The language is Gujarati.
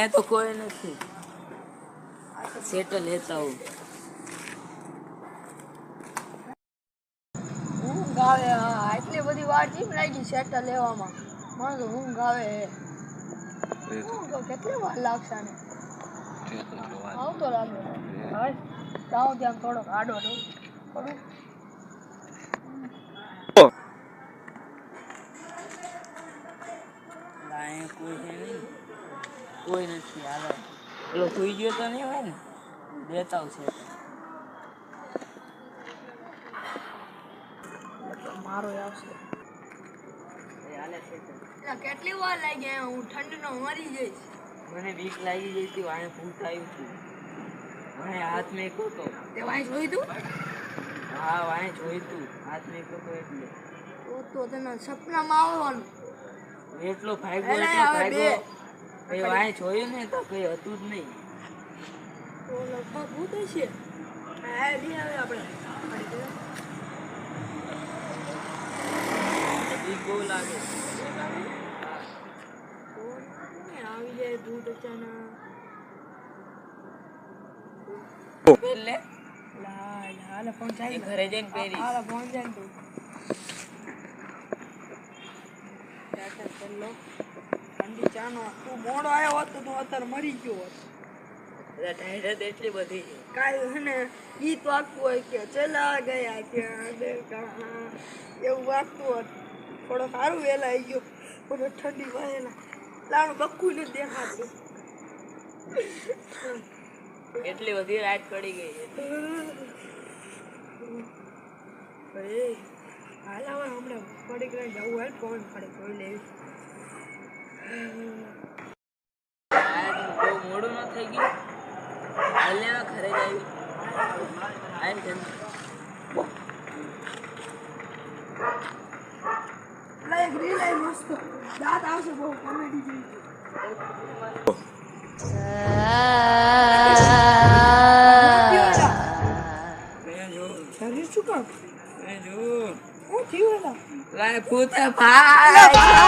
આયા તો કોઈ નથી. સેટલ લેતા હું ઊંઘ આવે. હા, એટલી બધી વાર કેમ લાગી સેટલ લેવામાં? મને તો ઊંઘ આવે. કેટલી વાર લાગશે ને? આવતો લાગે. હવે જાઉં ત્યાં થોડોક આડો રહું થોડું. અહીંયા કોઈ છે નહીં, કોઈ નથી. હાલો પેલો સુઈ ગયો તો નહીં હોય ને, દેતા આવશે. મારો આવશે. કેટલી વાર લાગી? હું ઠંડીનો મરી જઈશ. મને બીક લાગી ગઈ હતી. વાંહે ભૂત આવ્યું હતું. વાંહે હાથ મેક્યો તો. તે વાંહે જોઈ તું? હા, વાંહે જોયું તું. હાથ મેક્યો તો એટલે. તો તને સપનામાં આવવાનું. એટલો ભાગ્યો. વાંહે જોયું ને તો કઈ હતું જ નહીં. તો લગભગ ભૂત હશે. હા, બી આવે આપણે. બીક બહુ લાગે. આવી જાય ભૂત અચાનક. પેલે હાલે પહોંચાઈ ઘરે જઈને પહેરી. હાલે પહોંચાઈ તું. ઠંડી ચાનો તું મોડો આવ્યો હોત તો તું અત્યારે મરી ગયો હોત. ટાઈટ એટલી બધી કાંઈ હે ને ગીત વાગતું હોય કે ચલા ગયા ત્યાં એવું વાગતું હોત. થોડો સારું વહેલા આવી ગયો. થોડો ઠંડી વહેલા લાણું બક્કું ને દેખાતું. એટલી બધી રાત પડી ગઈ. હાલ હવે હમણાં પડી ગયા જવું હોય ફોન પડે જોઈ લેવી. બહુ મોડું ન થઈ ગયું. હાલ લેવા ઘરે જ આવી. એક રીલ આવી મસ્ત દાંત આવશે બહુ કોમેડી જેવી. શું કામ? શું થયું એલા? ભૂત ભાઈ